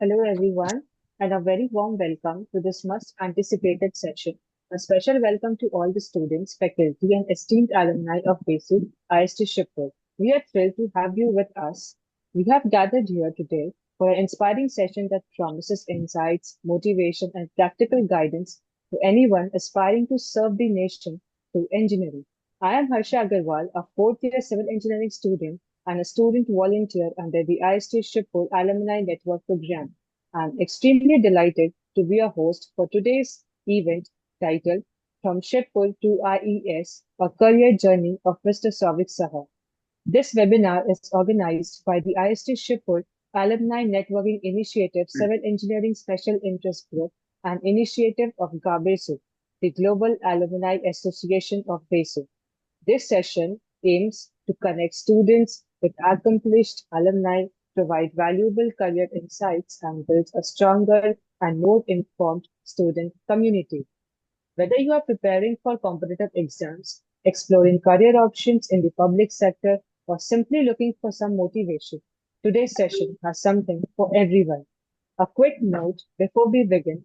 Hello, everyone, and a very warm welcome to this much anticipated session. A special welcome to all the students, faculty, and esteemed alumni of BASIC IIST Shibpur. We are thrilled to have you with us. We have gathered here today for an inspiring session that promises insights, motivation, and practical guidance to anyone aspiring to serve the nation through engineering. I am Harsha Agarwal, a fourth-year civil engineering student and a student volunteer under the IST Shibpur Alumni Network Program. I'm extremely delighted to be a host for today's event titled From Shibpur to IES, A Career Journey of Mr. Souvik Saha. This webinar is organized by the IST Shibpur Alumni Networking Initiative Civil Engineering Special Interest Group, an initiative of GAABESU, the Global Alumni Association of BASU. This session aims to connect students with accomplished alumni, provide valuable career insights, and build a stronger and more informed student community. Whether you are preparing for competitive exams, exploring career options in the public sector, or simply looking for some motivation, today's session has something for everyone. A quick note before we begin: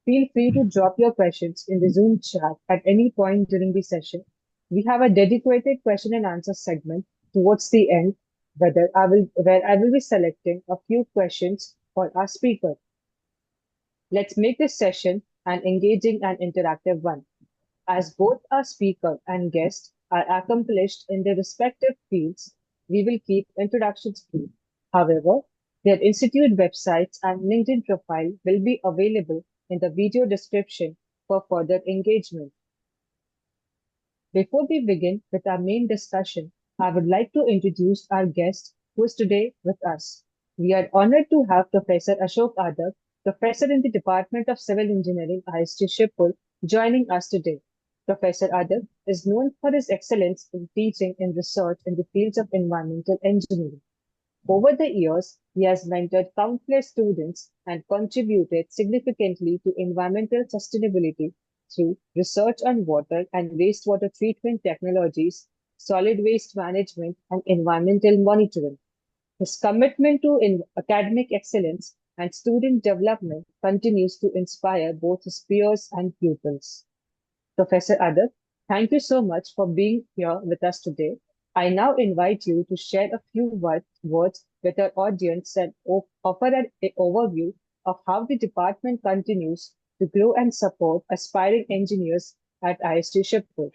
feel free to drop your questions in the Zoom chat at any point during the session. We have a dedicated question and answer segment towards the end, where I will be selecting a few questions for our speaker. Let's make this session an engaging and interactive one. As both our speaker and guest are accomplished in their respective fields, we will keep introductions brief. However, their institute websites and LinkedIn profile will be available in the video description for further engagement. Before we begin with our main discussion, I would like to introduce our guest who is today with us. We are honored to have Professor Ashok Adak, Professor in the Department of Civil Engineering, IIST Shibpur, joining us today. Professor Adak is known for his excellence in teaching and research in the fields of environmental engineering. Over the years, he has mentored countless students and contributed significantly to environmental sustainability through research on water and wastewater treatment technologies, solid waste management, and environmental monitoring. His commitment to academic excellence and student development continues to inspire both his peers and pupils. Professor Adak, thank you so much for being here with us today. I now invite you to share a few words with our audience and offer an overview of how the department continues to grow and support aspiring engineers at IST Shibpur.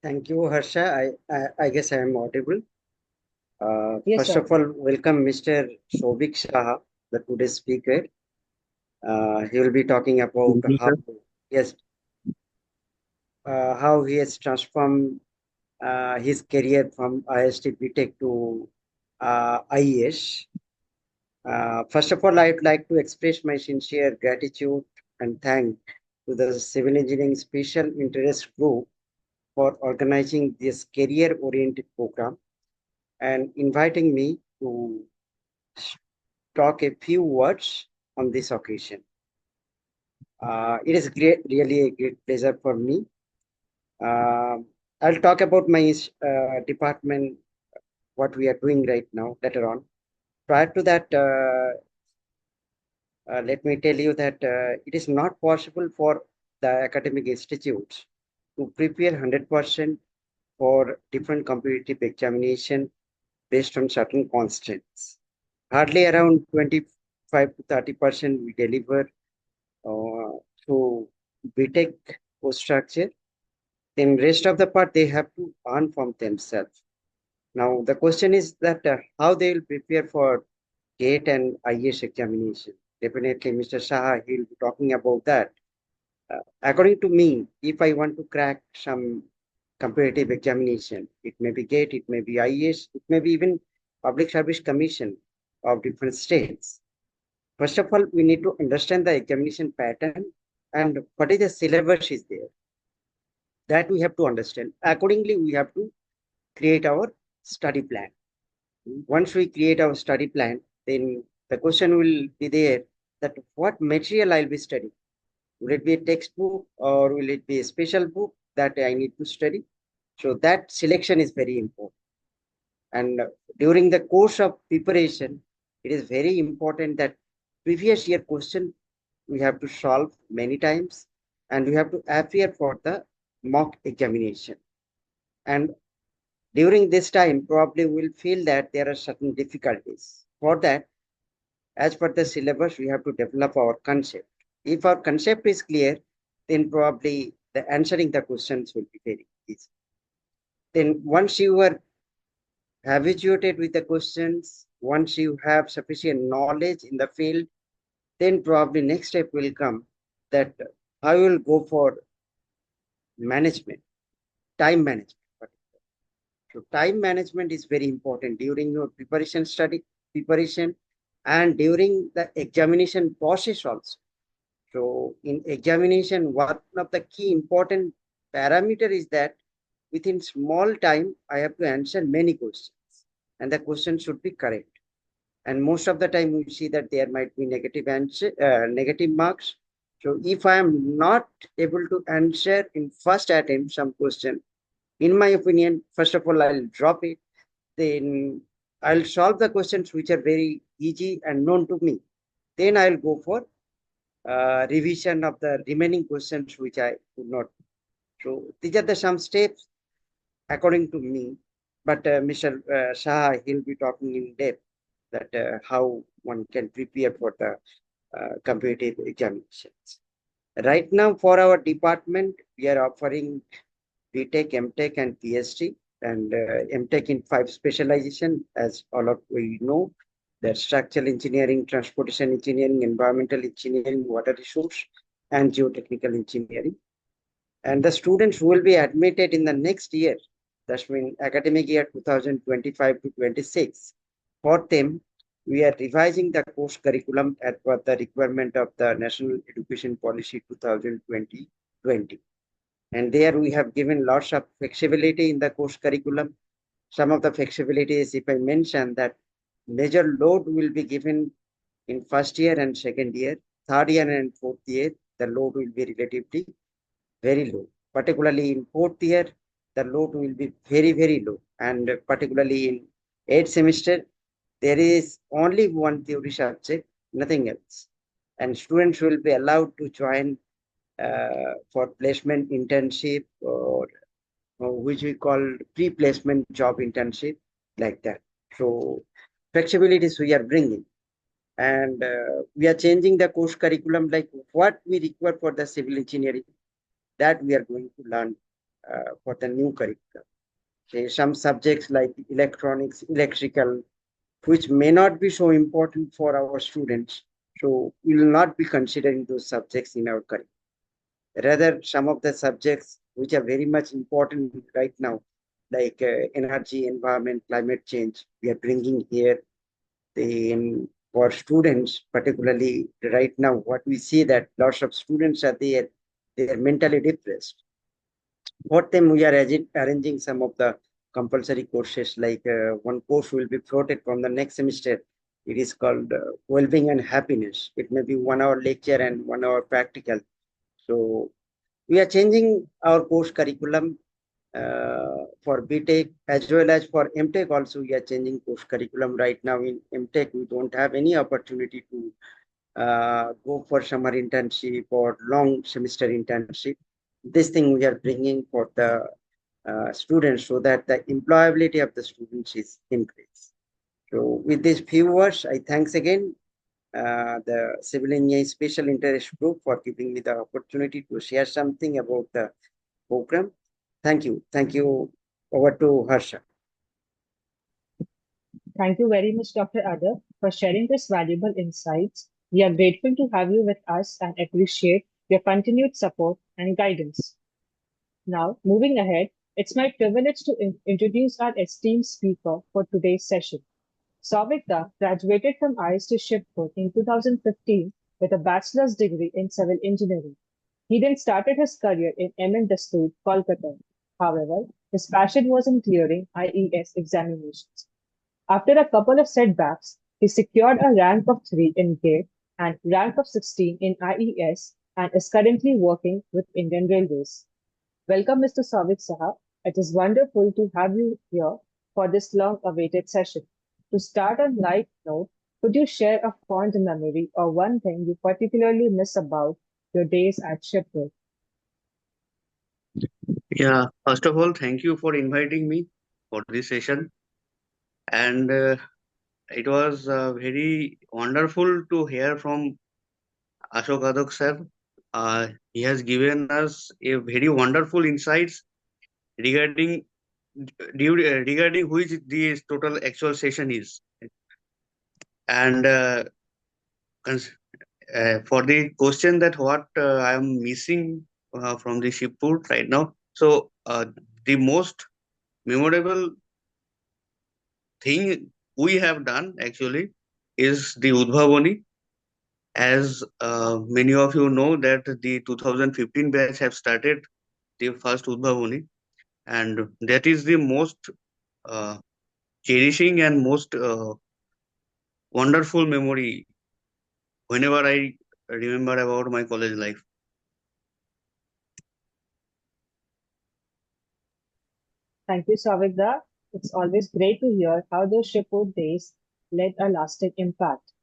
Thank you, Harsha. I guess I am audible. Yes, First sir. of all, welcome Mr. Souvik Saha, the today's speaker. He will be talking about yes, how he has transformed his career from IIST BTech to IES. First of all, I would like to express my sincere gratitude and thank to the Civil Engineering Special Interest Group for organizing this career-oriented program and inviting me to talk a few words on this occasion. It is really a great pleasure for me. I'll talk about my department, what we are doing right now later on. Prior to that, let me tell you that it is not possible for the academic institutes to prepare 100% for different competitive examination based on certain constraints. Hardly around 25 to 30% we deliver through BTech post structure. Then rest of the part they have to earn from themselves. Now the question is that how they will prepare for GATE and IES examination. Definitely Mr. Saha, he will be talking about that. According to me, if I want to crack some competitive examination, it may be GATE, it may be IES, it may be even Public Service Commission of different states. First of all, we need to understand the examination pattern and what is the syllabus is there. That we have to understand. Accordingly, we have to create our study plan. Once we create our study plan, then the question will be there that what material I'll be studying. Will it be a textbook or will it be a special book that I need to study? So that selection is very important. And during the course of preparation, it is very important that previous year question we have to solve many times, and we have to appear for the mock examination. And during this time, probably we'll feel that there are certain difficulties. For that, as per the syllabus, we have to develop our concept. If our concept is clear, then probably the answering the questions will be very easy. Then once you are habituated with the questions, once you have sufficient knowledge in the field, then probably next step will come that I will go for management, time management. So time management is very important during your preparation and during the examination process also. So in examination, one of the key important parameter is that within small time, I have to answer many questions and the question should be correct. And most of the time we see that there might be negative marks. So if I am not able to answer in first attempt some question, in my opinion, first of all, I'll drop it. Then I'll solve the questions which are very easy and known to me. Then I'll go for revision of the remaining questions which I could not. So these are the some steps according to me. But Mr. Saha, he'll be talking in depth that how one can prepare for the competitive examinations. Right now, for our department, we are offering BTech, MTech, and PhD, and MTech in 5 specialization, as all of we know. There's structural engineering, transportation engineering, environmental engineering, water resource, and geotechnical engineering. And the students who will be admitted in the next year, that's mean academic year 2025 to 26, for them, we are revising the course curriculum as per the requirement of the National Education Policy 2020. And there we have given lots of flexibility in the course curriculum. Some of the flexibilities, if I mention that major load will be given in first year and second year, third year and fourth year, the load will be relatively very low. Particularly in fourth year, the load will be very, very low. And particularly in 8th semester, there is only one theory subject, nothing else. And students will be allowed to join for placement internship or which we call pre-placement job internship, like that. So flexibilities we are bringing. And we are changing the course curriculum, like what we require for the civil engineering, that we are going to learn for the new curriculum. Say some subjects like electronics, electrical, which may not be so important for our students. So we will not be considering those subjects in our curriculum. Rather, some of the subjects which are very much important right now, like energy, environment, climate change, we are bringing here. Then for students, particularly right now, what we see that lots of students are there, they are mentally depressed. For them, we are arranging some of the compulsory courses, like one course will be floated from the next semester. It is called Well-being and Happiness. It may be 1 hour lecture and 1 hour practical. So we are changing our course curriculum for BTech as well as for MTech also. We are changing course curriculum right now. In MTech, we don't have any opportunity to go for summer internship or long semester internship. This thing we are bringing for the students so that the employability of the students is increased. So with these few words, I thanks again the Civil Engineering Special Interest Group for giving me the opportunity to share something about the program. Thank you. Thank you. Over to Harsha. Thank you very much, Dr. Adak, for sharing this valuable insights. We are grateful to have you with us and appreciate your continued support and guidance. Now, moving ahead, it's my privilege to introduce our esteemed speaker for today's session. Souvik Saha graduated from IIST Shibpur in 2015 with a bachelor's degree in civil engineering. He then started his career in M. Dastoor, Kolkata. However, his passion was in clearing IES examinations. After a couple of setbacks, he secured a rank of 3 in GATE and rank of 16 in IES and is currently working with Indian Railways. Welcome, Mr. Souvik Saha. It is wonderful to have you here for this long-awaited session. To start on light note, could you share a fond memory or one thing you particularly miss about your days at Shibpur? Yeah, first of all, thank you for inviting me for this session. And it was very wonderful to hear from Ashok Adak sir. He has given us a very wonderful insights regarding regarding which the total actual session is. And cons- for the question that what I am missing from the Shibpur right now, so the most memorable thing we have done actually is the Udbhavani. As many of you know that the 2015 batch have started the first Udbhavani, and that is the most uh, cherishing and most wonderful memory whenever I remember about my college life. Thank you, Savigda. It's always great to hear how those Shibpur days led a lasting impact.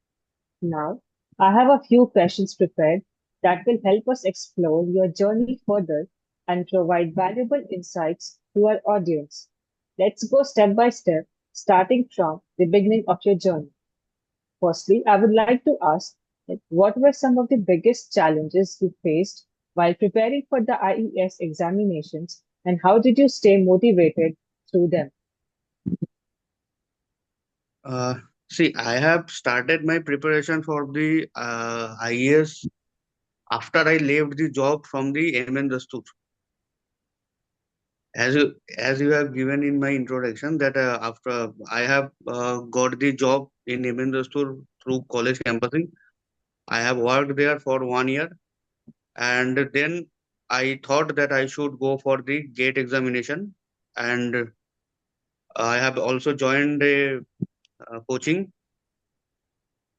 Now, I have a few questions prepared that will help us explore your journey further and provide valuable insights to our audience. Let's go step by step, starting from the beginning of your journey. Firstly, I would like to ask, like, what were some of the biggest challenges you faced while preparing for the IES examinations, and how did you stay motivated through them? Uh, See, I have started my preparation for the IES after I left the job from the MN Dastur. As you have given in my introduction that after I have got the job in MN Dastur through college campusing, I have worked there for 1 year, and then I thought that I should go for the GATE examination, and I have also joined a coaching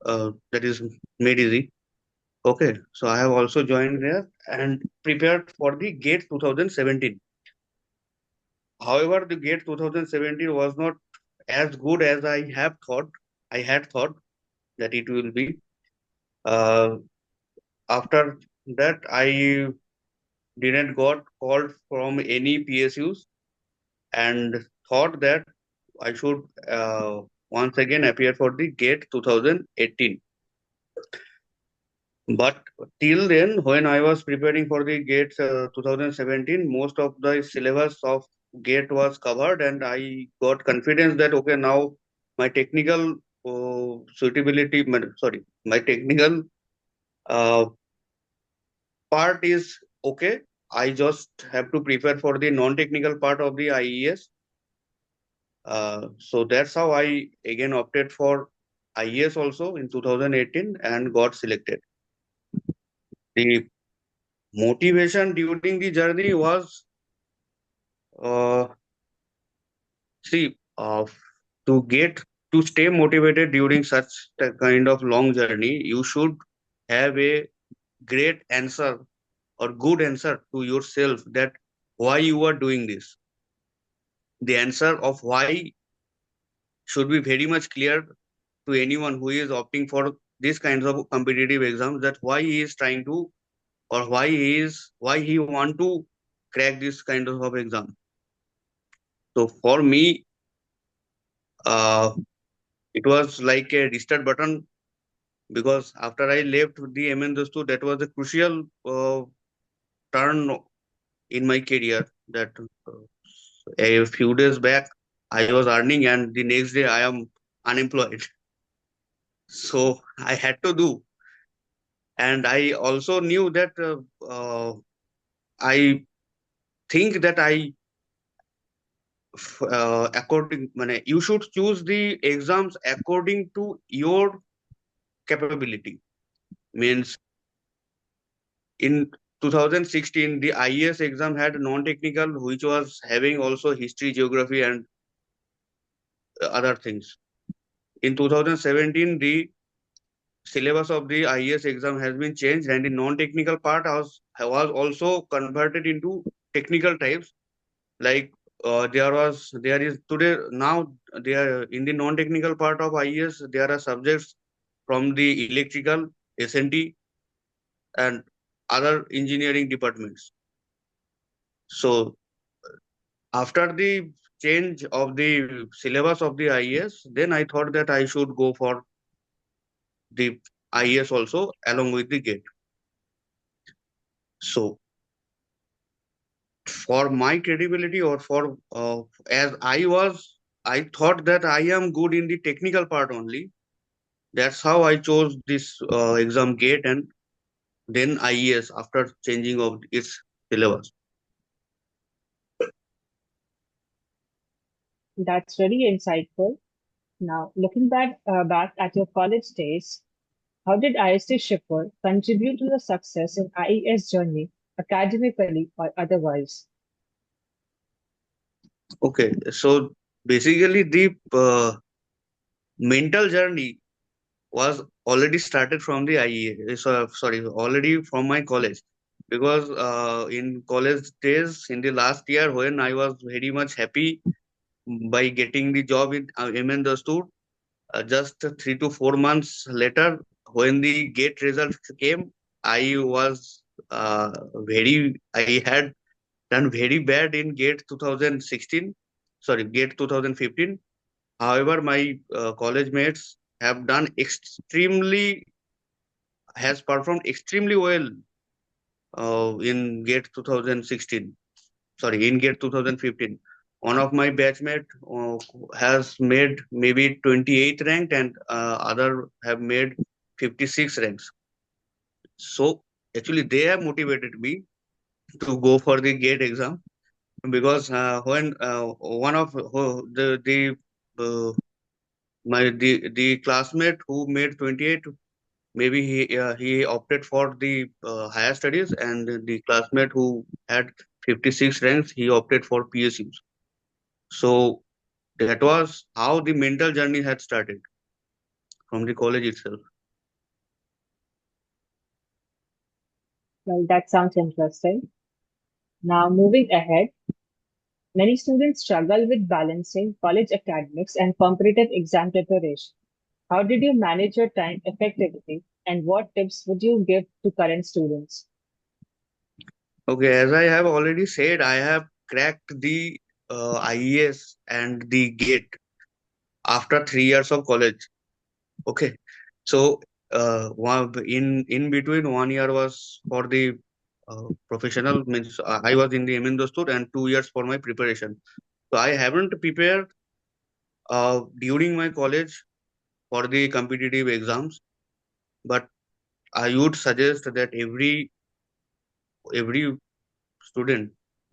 that is made easy. Okay, so I have also joined there and prepared for the GATE 2017. However, the GATE 2017 was not as good as I had thought that it will be. Uh, After that, I didn't got called from any PSUs and thought that I should once again appear for the GATE 2018. But till then, when I was preparing for the GATE 2017, most of the syllabus of GATE was covered, and I got confidence that okay, now my technical suitability, sorry, my technical uh, part is okay. I just have to prepare for the non-technical part of the IES. So that's how I again opted for IES also in 2018 and got selected. The motivation during the journey was uh, see to get to stay motivated during such a kind of long journey, you should have a great answer or good answer to yourself that why you are doing this. The answer of why should be very much clear to anyone who is opting for these kinds of competitive exams, that why he is trying to, or why he want to crack this kind of exam. So for me, uh, it was like a restart button, because after I left the MN Dastu, that was a crucial turn in my career. That a few days back I was earning, and the next day I am unemployed. So I had to do, and I also knew that I think that you should choose the exams according to your capability. Means in 2016, the IES exam had non-technical, which was having also history, geography, and other things. In 2017, the syllabus of the IES exam has been changed, and the non-technical part was also converted into technical types like there is today now there in the non-technical part of IES there are subjects from the electrical, S&T and other engineering departments. So after the change of the syllabus of the IES, then I thought that I should go for the IES also along with the GATE. So for my credibility or for as I thought that I am good in the technical part only. That's how I chose this exam GATE and then IES after changing of its syllabus. That's very insightful. Now, looking back at your college days, how did IST Shibpur contribute to the success in IES journey, academically or otherwise? Okay, so basically the mental journey was already started from the IES. Sorry, already from my college, because in college days in the last year when I was very much happy by getting the job in MN Dastur, just 3 to 4 months later when the GATE results came, I was I had done very bad in GATE 2016, sorry, GATE 2015. However, my college mates have done has performed extremely well in GATE 2016. Sorry, in GATE 2015. One of my batchmate has made maybe 28 ranked and other have made 56 ranks. So actually they have motivated me to go for the GATE exam because when one of the uh, the classmate who made 28, maybe he opted for the higher studies, and the classmate who had 56 ranks he opted for PSUs. So that was how the mental journey had started from the college itself. Well, that sounds interesting. Now, moving ahead, many students struggle with balancing college academics and competitive exam preparation. How did you manage your time effectively, and what tips would you give to current students? Okay, as I have already said, I have cracked the IES and the GATE after 3 years of college. Okay, so in between 1 year was for the professional, means I was in the MN Dostur, and 2 years for my preparation. So I haven't prepared during my college for the competitive exams, but I would suggest that every student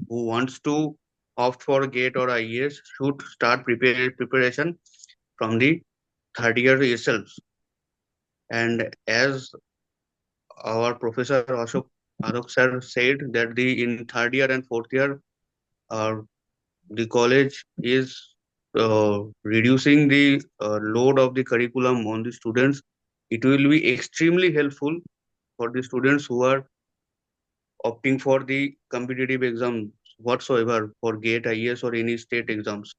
who wants to opt for GATE or IES should start preparation from the third year itself. And as our professor Adak sir said that the in third year and fourth year, uh, the college is reducing the load of the curriculum on the students. It will be extremely helpful for the students who are opting for the competitive exams whatsoever for GATE, IES or any state exams.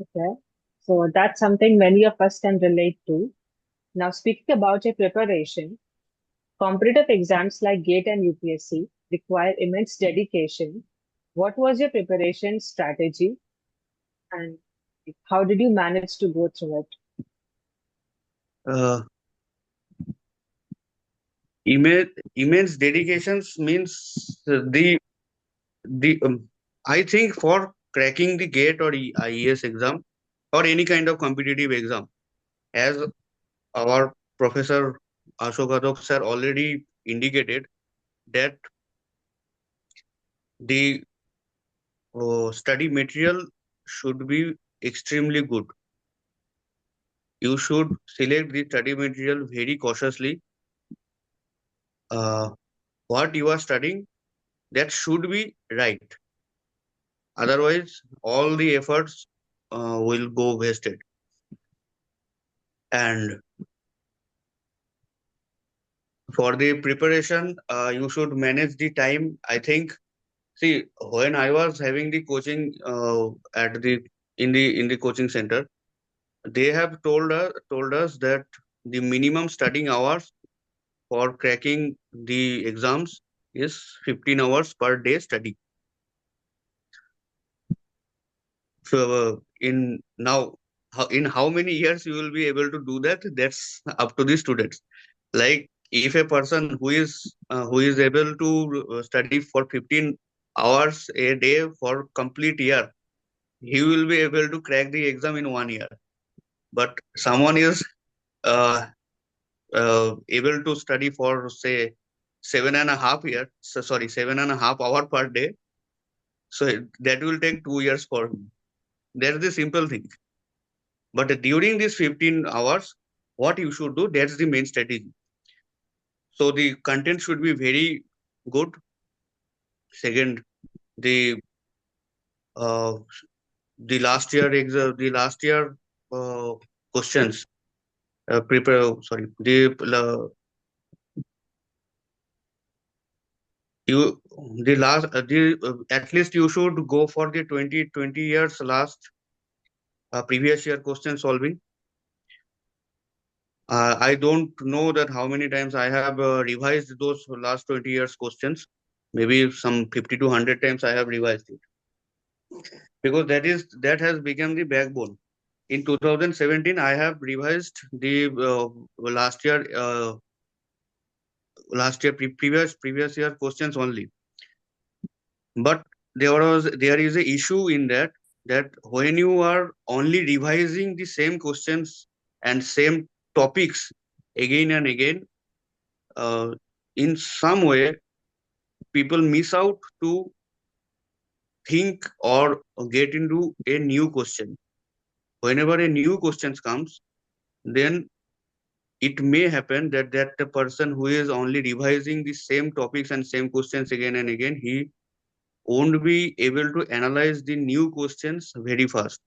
Okay, so that's something many of us can relate to. Now, speaking about your preparation, competitive exams like GATE and UPSC require immense dedication. What was your preparation strategy, and how did you manage to go through it? Uh, immense dedications means the I think for cracking the GATE or IES exam or any kind of competitive exam, as our professor Ashok Adok sir already indicated that the study material should be extremely good. You should select the study material very cautiously. Uh, what you are studying, that should be right. Otherwise, all the efforts will go wasted. And For the preparation, you should manage the time. I think, see, when I was having the coaching at the in the coaching center, they have told us that the minimum studying hours for cracking the exams is 15 hours per day study. So in now, in how many years you will be able to do that? That's up to the students. Like if a person who is able to study for 15 hours a day for complete year, he will be able to crack the exam in 1 year. But someone is uh, able to study for say 7.5 years, so sorry, 7.5 hour per day. So that will take 2 years for him. That's the simple thing. But during these 15 hours, what you should do, that's the main strategy. So the content should be very good. Second, the uh, the last year uh, questions prepare. Sorry, you the last the at least you should go for the 20 years last previous year question solving. I don't know that how many times I have revised those last 20 years questions. Maybe some 50 to 100 times I have revised it, because that has become the backbone. In 2017, I have revised the last year previous year questions only. But there is a issue in that when you are only revising the same questions and same topics again and again, uh, in some way people miss out to think or get into a new question. Whenever a new question comes, then it may happen that the person who is only revising the same topics and same questions again and again, he won't be able to analyze the new questions very fast.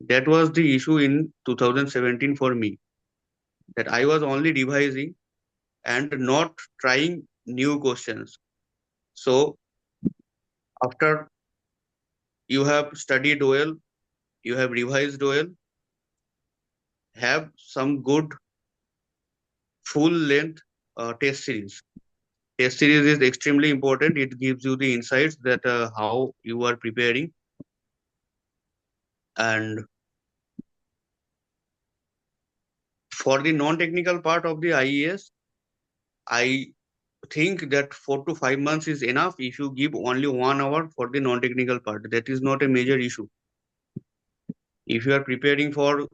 That was the issue in 2017 for me, that I was only revising and not trying new questions. So after you have studied well, you have revised well, have some good full length test series. Test series is extremely important. It gives you the insights that how you are preparing. And for the non-technical part of the IES, I think that 4 to 5 months is enough if you give only 1 hour for the non-technical part. That is not a major issue. If you are preparing for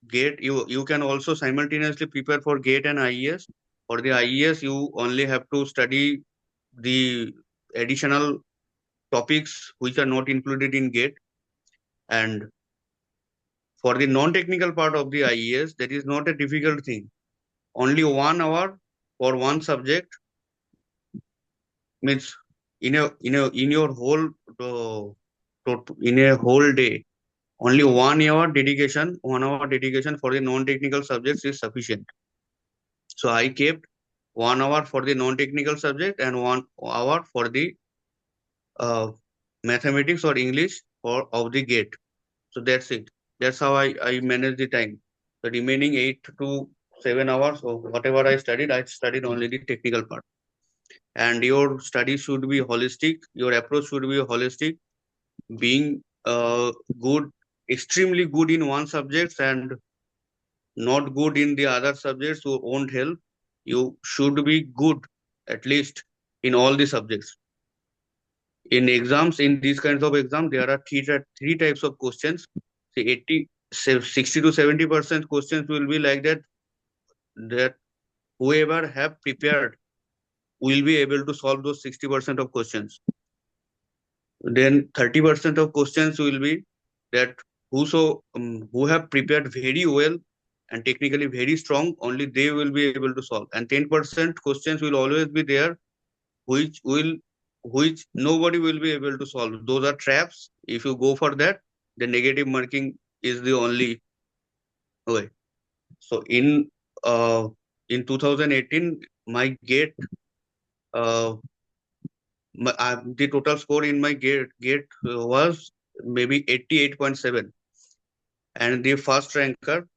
GATE, you can also simultaneously prepare for GATE and IES. For the IES, you only have to study the additional topics which are not included in GATE. And for the non-technical part of the IES, that is not a difficult thing. Only 1 hour for one subject means in your whole in a whole day, only 1 hour dedication for the non-technical subjects is sufficient. So I kept 1 hour for the non-technical subject and 1 hour for the uh, mathematics or English or of the GATE. So that's it. That's how I manage the time. The remaining 8 to 7 hours or whatever I studied only the technical part. And your study should be holistic. Your approach should be holistic. Being good, extremely good in one subject and not good in the other subjects won't help. You should be good at least in all the subjects. In exams, in these kinds of exams, there are three types of questions. Say 60 to 70% questions will be like that whoever have prepared will be able to solve those 60% of questions. Then 30% of questions will be that who have prepared very well and technically very strong, only they will be able to solve. And 10% questions will always be there which will which nobody will be able to solve. Those are traps. If you go for that, the negative marking is the only way. So uh in 2018, my gate, the total score in my gate was maybe 88.7, and the first ranker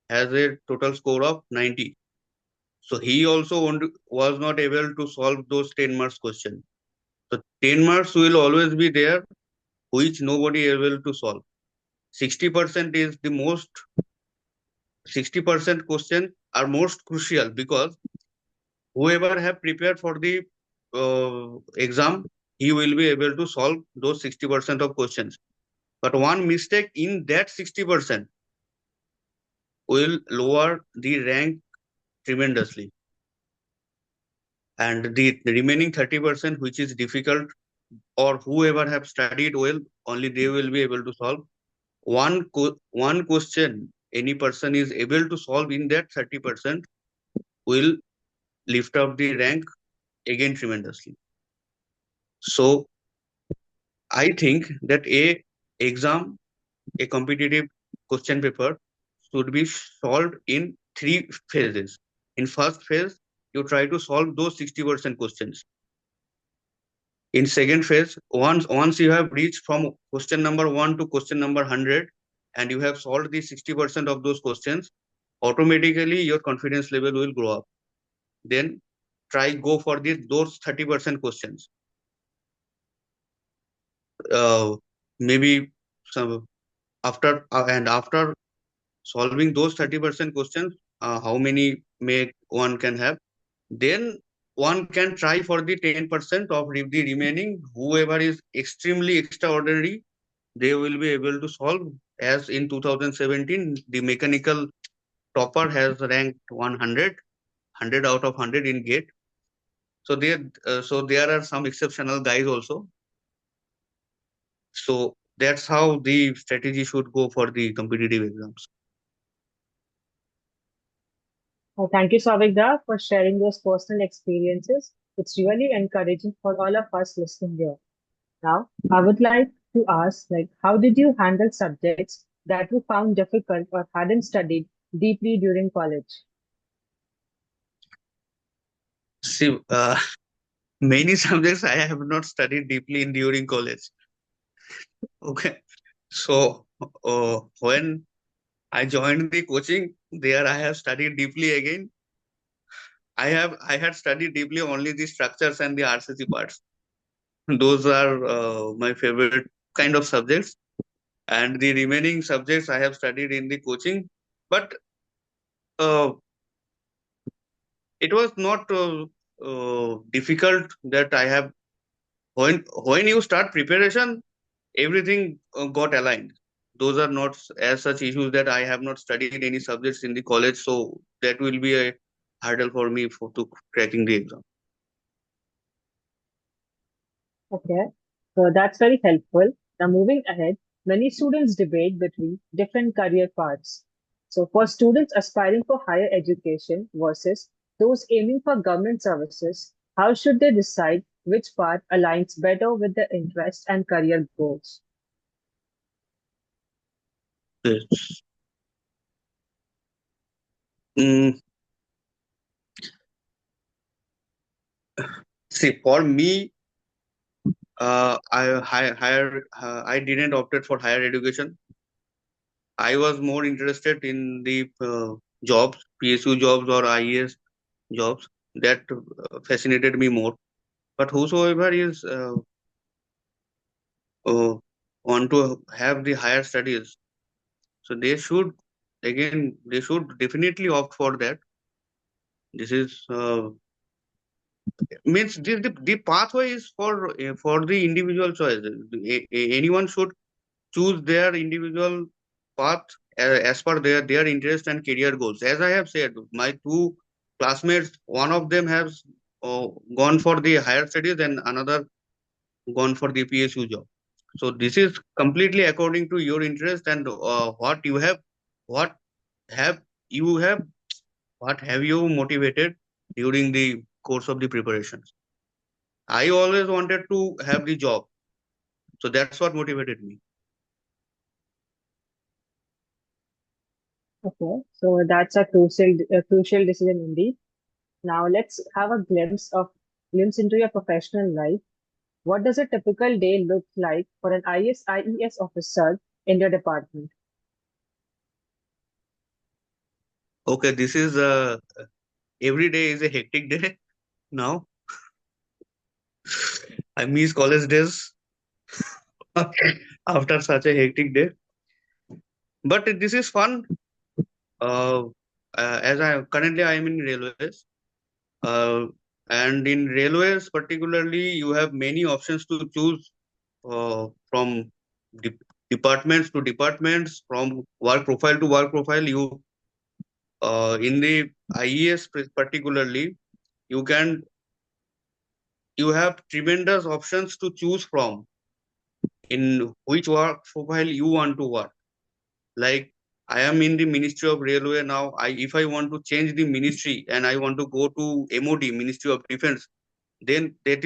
has a total score of 90. So he also was not able to solve those 10 marks question. So 10 marks will always be there, which nobody able to solve. 60% is the most, 60% question are most crucial, because whoever have prepared for the exam, he will be able to solve those 60% of questions. But one mistake in that 60% will lower the rank tremendously. And the remaining 30%, which is difficult, or whoever have studied well, only they will be able to solve. One question any person is able to solve in that 30% will lift up the rank again tremendously. So I think that a competitive question paper should be solved in 3 phases. In first phase, you try to solve those 60% questions. In second phase, once you have reached from question number 1 to question number 100, and you have solved the 60% of those questions, automatically your confidence level will grow up. Then go for those 30% questions. Maybe some after solving those 30% questions, how many one can have, then one can try for the 10% of the remaining. Whoever is extremely extraordinary, they will be able to solve. As in 2017, the mechanical topper has ranked 100 out of 100 in gate. So there are some exceptional guys also. So that's how the strategy should go for the competitive exams. Thank you, Souvik, for sharing those personal experiences. It's really encouraging for all of us listening here. Now, I would like to ask, how did you handle subjects that you found difficult or hadn't studied deeply during college? See, many subjects I have not studied deeply in during college. Okay, so when I joined the coaching, there I have studied deeply again. I had studied deeply only the structures and the RCC parts. Those are my favorite kind of subjects, and the remaining subjects I have studied in the coaching. But it was not difficult that I have. When you start preparation, everything got aligned. Those are not as such issues that I have not studied any subjects in the college, so that will be a hurdle for me to cracking the exam. Okay, so that's very helpful. Now, moving ahead, many students debate between different career paths. So, for students aspiring for higher education versus those aiming for government services, how should they decide which path aligns better with their interests and career goals? Yes. Mm, see, for me, I didn't opted for higher education. I was more interested in the jobs, PSU jobs or IES jobs. That fascinated me more. But whosoever is uh, want to have the higher studies, so they should definitely opt for that. This is means the pathway is for the individual choice. Anyone should choose their individual path as per their interest and career goals. As I have said, my two classmates, one of them has gone for the higher studies and another gone for the PSU job. So this is completely according to your interest and what have you have what have you motivated during the course of the preparations. I always wanted to have the job, so that's what motivated me. Okay, so that's a crucial decision indeed. Now let's have a glimpse into your professional life. What does a typical day look like for an IES officer in your department? Okay, this is every day is a hectic day now. I miss college days after such a hectic day. But this is fun. Uh, as I am in railways, uh, and in railways particularly, you have many options to choose from de- departments to departments, from work profile to work profile. You in the IES particularly, you can you have tremendous options to choose from in which work profile you want to work. Like I am in the Ministry of Railway now. If I want to change the ministry and I want to go to MOD, Ministry of Defense, then that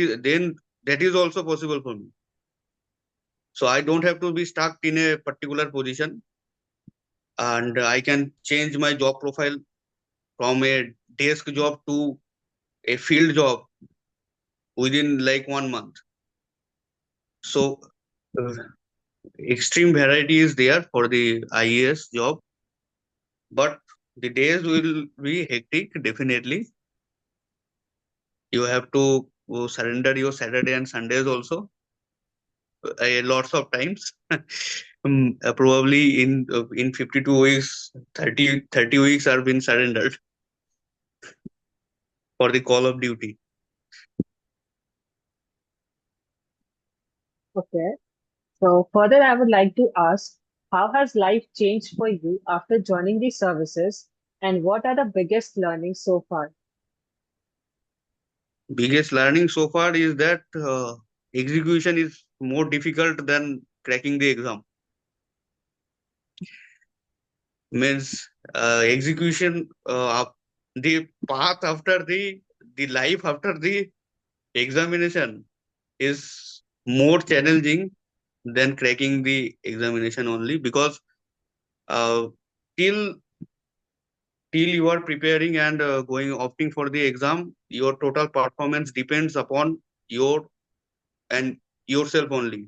is also possible for me. So I don't have to be stuck in a particular position, and I can change my job profile from a desk job to a field job within like 1 month. So uh, extreme variety is there for the IES job, but the days will be hectic. Definitely, you have to surrender your Saturday and Sundays also. Lots of times. Probably in 52 weeks, 30 weeks are been surrendered for the call of duty. Okay. So further, I would like to ask, how has life changed for you after joining the services, and what are the biggest learnings so far? Biggest learning so far is that execution is more difficult than cracking the exam. Means execution, the path after the life after the examination is more challenging than cracking the examination only, because uh, till till you are preparing and going opting for the exam, your total performance depends upon your and yourself only.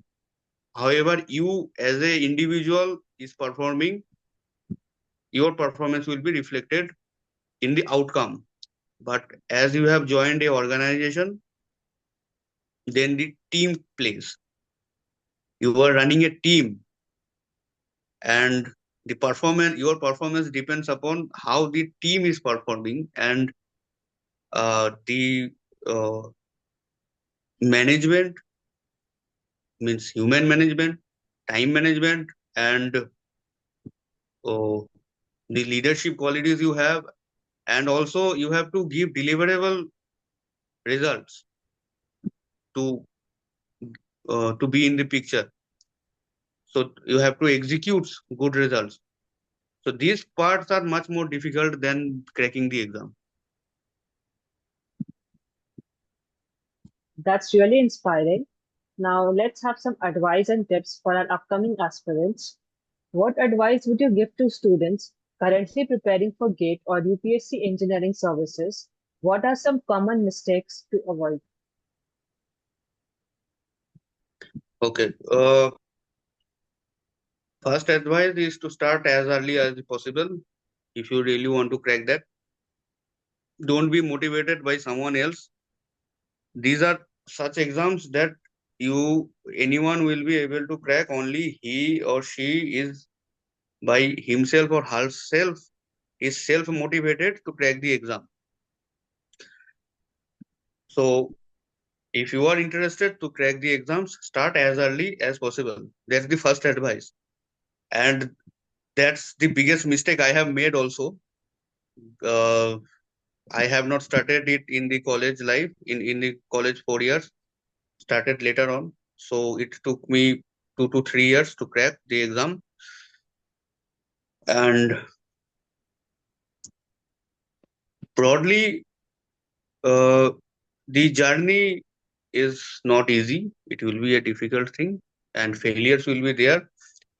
However, you as a individual is performing, your performance will be reflected in the outcome. But as you have joined a organization, then the team plays. You are running a team, and your performance depends upon how the team is performing, and the uh, management, means human management, time management, and the leadership qualities you have, and also you have to give deliverable results to to be in the picture. So you have to execute good results. So these parts are much more difficult than cracking the exam. That's really inspiring. Now, let's have some advice and tips for our upcoming aspirants. What advice would you give to students currently preparing for GATE or UPSC engineering services? What are some common mistakes to avoid? Okay. First advice is to start as early as possible. If you really want to crack that, don't be motivated by someone else. These are such exams that anyone will be able to crack, only he or she is by himself or herself is self motivated to crack the exam. So if you are interested to crack the exams, start as early as possible. That's the first advice. And that's the biggest mistake I have made also. uh, I have not started it in the college life, in the college 4 years, started later on. So it took me 2 to 3 years to crack the exam. And broadly, uh, the journey is not easy. It will be a difficult thing, and failures will be there.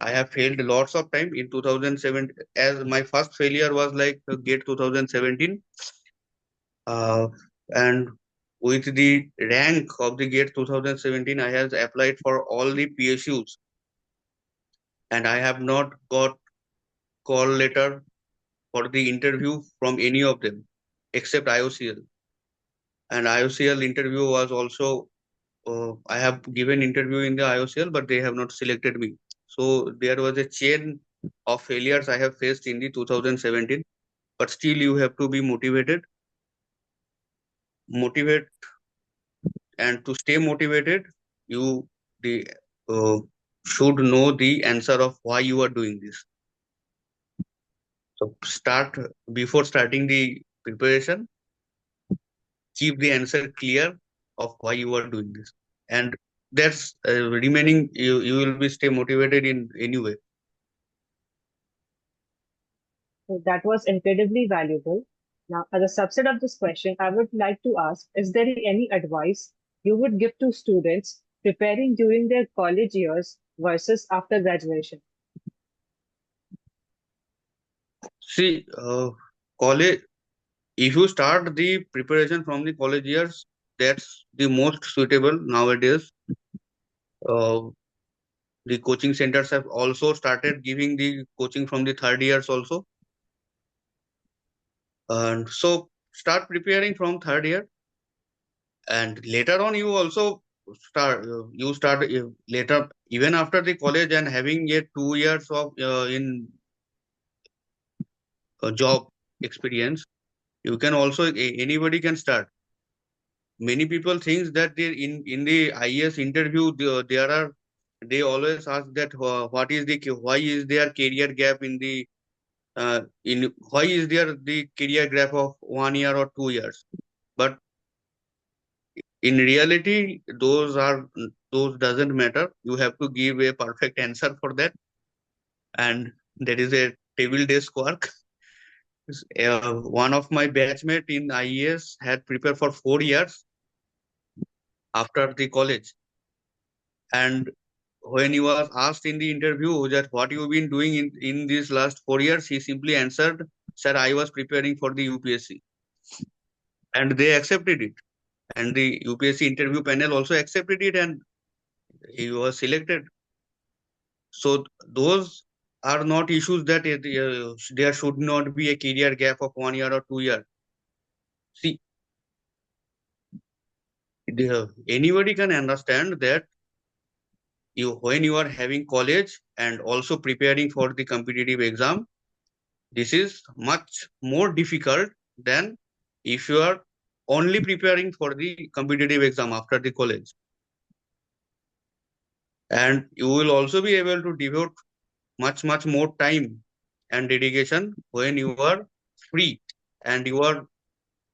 I have failed lots of time in 2007. As my first failure was like GATE 2017. And with the rank of the GATE 2017, I have applied for all the PSUs, and I have not got call letter for the interview from any of them except IOCL. And IOCL interview was also I have given interview in the IOCL, but they have not selected me. So there was a chain of failures I have faced in the 2017. But still, you have to be motivate, and to stay motivated, you the uh, should know the answer of why you are doing this. So start before starting the preparation, keep the answer clear of why you are doing this, and that's remaining. You will be stay motivated in any way. So that was incredibly valuable. Now, as a subset of this question, I would like to ask, is there any advice you would give to students preparing during their college years versus after graduation? See, college. If you start the preparation from the college years, that's the most suitable nowadays. Uh, the coaching centers have also started giving the coaching from the third years also, and so start preparing from third year, and later on you also start later, even after the college and having yet 2 years of in job experience, you can also anybody can start. Many people think that they in the IES interview there are, they always ask that what is the why is there career gap in the in why is there the career gap of 1 year or 2 years, but in reality those doesn't matter. You have to give a perfect answer for that, and there is a table desk work. One of my batchmate in IES had prepared for 4 years after the college, and when he was asked in the interview that what you've been doing in these last 4 years, he simply answered, "Sir, I was preparing for the UPSC," and they accepted it. And the UPSC interview panel also accepted it, and he was selected. So those are not issues that there should not be a career gap of 1 year or 2 years. See, anybody can understand that you when you are having college and also preparing for the competitive exam, this is much more difficult than if you are only preparing for the competitive exam after the college. And you will also be able to devote much more time and dedication when you are free and you are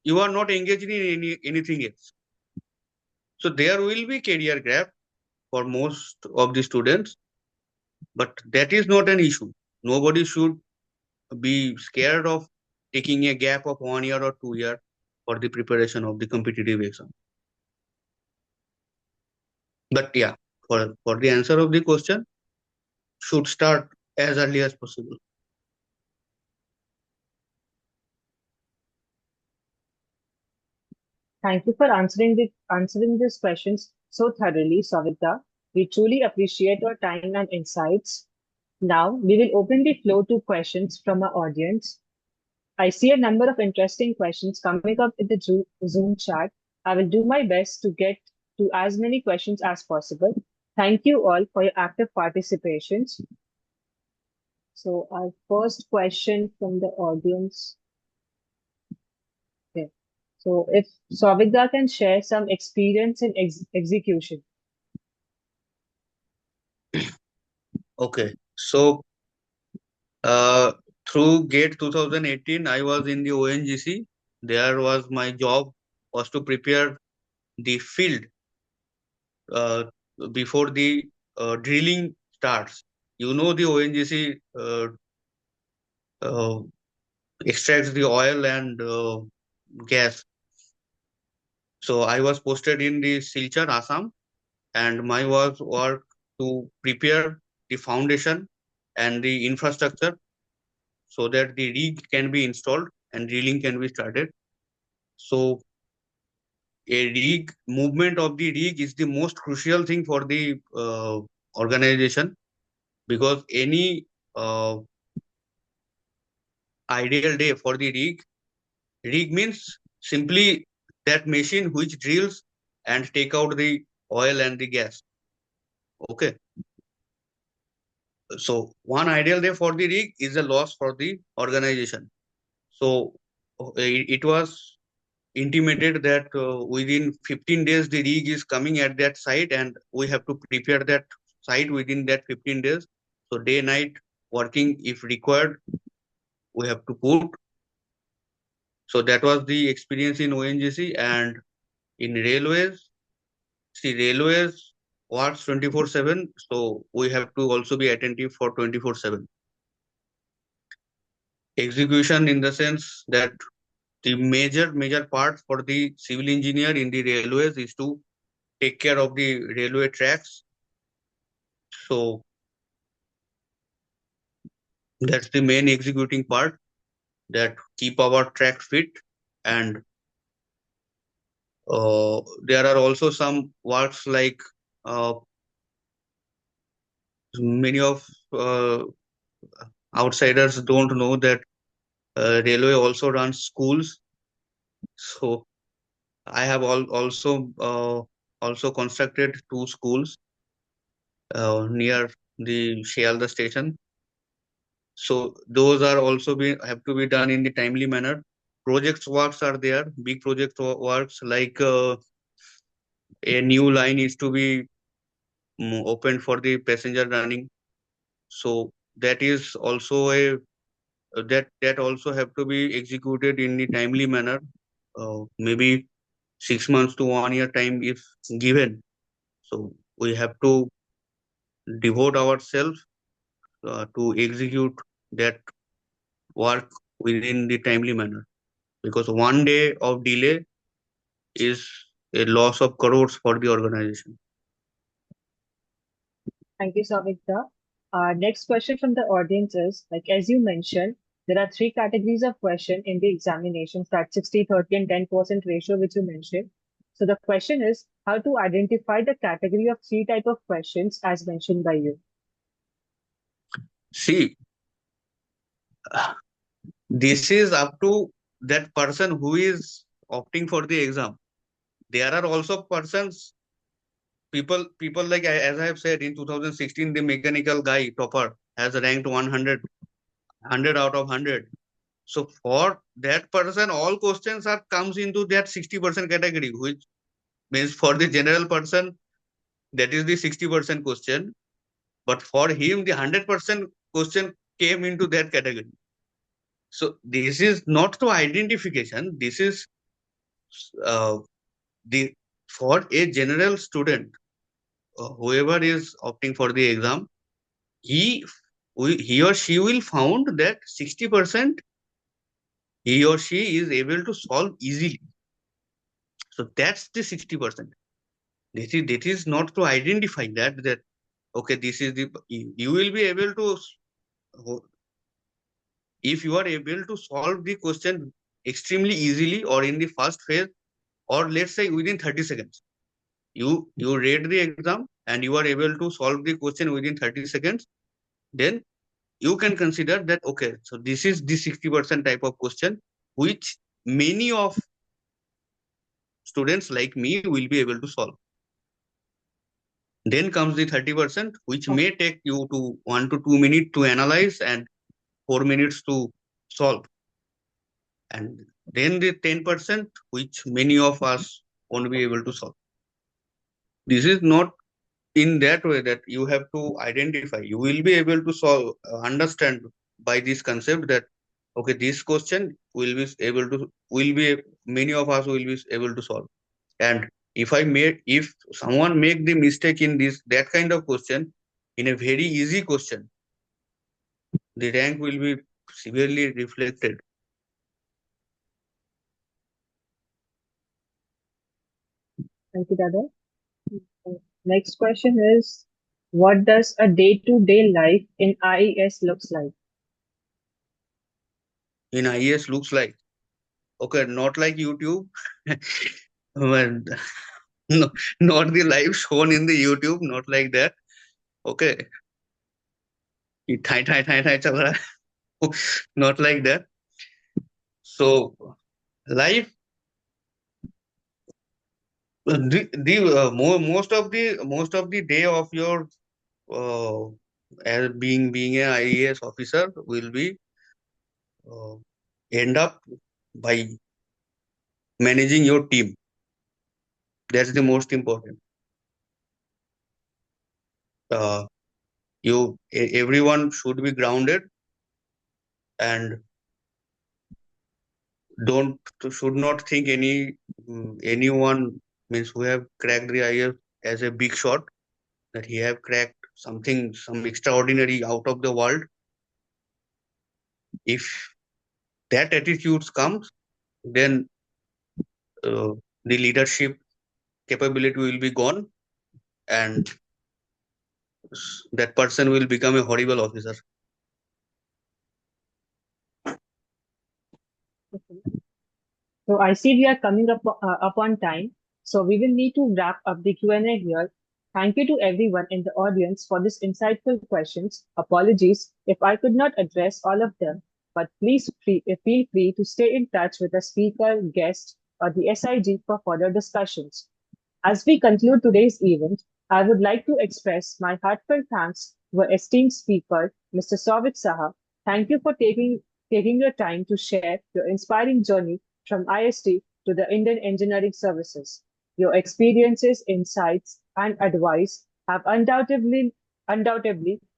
not engaged in anything else. So there will be career gap for most of the students, but that is not an issue. Nobody should be scared of taking a gap of 1 year or 2 year for the preparation of the competitive exam. But yeah, for the answer of the question, should start as early as possible. Thank you for answering these questions so thoroughly, Savita. We truly appreciate your time and insights. Now, we will open the floor to questions from our audience. I see a number of interesting questions coming up in the Zoom chat. I will do my best to get to as many questions as possible. Thank you all for your active participations. So, our first question from the audience. Okay. So, if Savita can share some experience in execution. Okay, so uh, through GATE 2018, I was in the ONGC. There was my job was to prepare the field uh, before the drilling starts. You know the ONGC uh, extracts the oil and gas. So I was posted in the Silchar, Assam, and my was work to prepare the foundation and the infrastructure so that the rig can be installed and drilling can be started. So a rig movement of the rig is the most crucial thing for the organization, because any ideal day for the rig means simply that machine which drills and take out the oil and the gas. Okay. So one ideal day for the rig is a loss for the organization. So it was intimated that within 15 days the rig is coming at that site, and we have to prepare that site within that 15 days. So day night working if required, we have to put. So that was the experience in ONGC. And in railways, see, railways works 24/7, so we have to also be attentive for 24/7. Execution, in the sense that the major part for the civil engineer in the railways is to take care of the railway tracks. So that's the main executing part, that keep our track fit. And there are also some works like many of outsiders don't know that railway also runs schools. So I have also constructed 2 schools near the Shialda station. So those are also have to be done in the timely manner. Projects works are there, big project works like a new line is to be opened for the passenger running. So that is also that also have to be executed in the timely manner. Maybe 6 months to 1 year time if given. So we have to devote ourselves to execute that work within the timely manner, because one day of delay is a loss of crores for the organization. Thank you, Souvik Saha. Our next question from the audience is, like, as you mentioned, there are 3 categories of question in the examinations, that 60, 30, and 10% ratio, which you mentioned. So the question is how to identify the category of 3 type of questions as mentioned by you. See, this is up to that person who is opting for the exam. There are also people like, as I have said, in 2016 the mechanical guy topper has ranked 100 out of 100. So for that person, all questions are comes into that 60% category, which means for the general person that is the 60% question, but for him the 100% question came into that category. So this is not to identification. This is uh, the for a general student, whoever is opting for the exam, he he or she will found that 60% he or she is able to solve easily. So that's the 60%. That is not to identify that okay, this is the, you will be able to, if you are able to solve the question extremely easily or in the first phase, or let's say within 30 seconds, you read the exam and you are able to solve the question within 30 seconds, then you can consider that okay, so this is the 60% type of question which many of students like me will be able to solve. Then comes the 30%, which may take you to 1 to 2 minutes to analyze and 4 minutes to solve. And then the 10%, which many of us won't be able to solve. This is not in that way that you have to identify. You will be able to solve, understand by this concept that okay, this question will be many of us will be able to solve. And if someone make the mistake in that kind of question, in a very easy question, the rank will be severely reflected. Thank you, Dada. Next question is, what does a day-to-day life in IES looks like? In IES looks like, Okay, not like YouTube. But no, not the live shown in the YouTube, not like that. Okay. ये ठाई चल रहा है. Not like that. So live, most of the day of your uh, as being an IES officer will be uh, end up by managing your team. That's the most important. Uh, Everyone should be grounded and don't should not think anyone means who have cracked the IES as a big shot, that he have cracked some extraordinary out of the world. If that attitude comes, then uh, the leadership capability will be gone, and that person will become a horrible officer. So I see we are coming up on time, so we will need to wrap up the Q&A here. Thank you to everyone in the audience for these insightful questions. Apologies if I could not address all of them, but please feel free to stay in touch with the speaker, guest, or the SIG for further discussions. As we conclude today's event, I would like to express my heartfelt thanks to our esteemed speaker, Mr. Souvik Saha. Thank you for taking your time to share your inspiring journey from IST to the Indian Engineering Services. Your experiences, insights, and advice have undoubtedly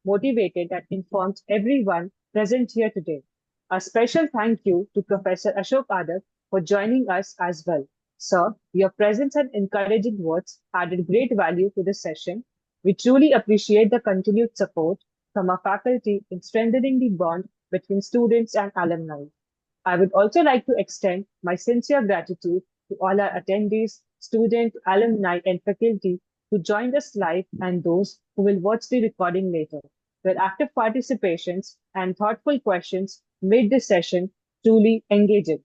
motivated and informed everyone present here today. A special thank you to Professor Ashok Adak for joining us as well. Sir, your presence and encouraging words added great value to the session. We truly appreciate the continued support from our faculty in strengthening the bond between students and alumni. I would also like to extend my sincere gratitude to all our attendees, students, alumni, and faculty who joined us live and those who will watch the recording later. Their active participations and thoughtful questions made this session truly engaging.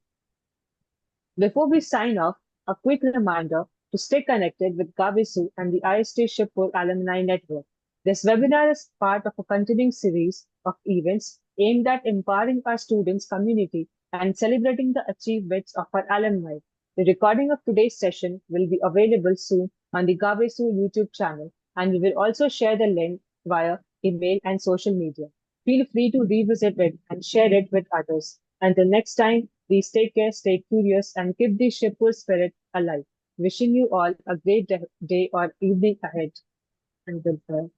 Before we sign off, a quick reminder to stay connected with GAABESU and the IST Shibpur Alumni Network. This webinar is part of a continuing series of events aimed at empowering our students' community and celebrating the achievements of our alumni. The recording of today's session will be available soon on the GAABESU YouTube channel, and we will also share the link via email and social media. Feel free to revisit it and share it with others. Until next time, please take care, stay curious, and keep the Shibpur spirit alive. Wishing you all a great day or evening ahead. And goodbye.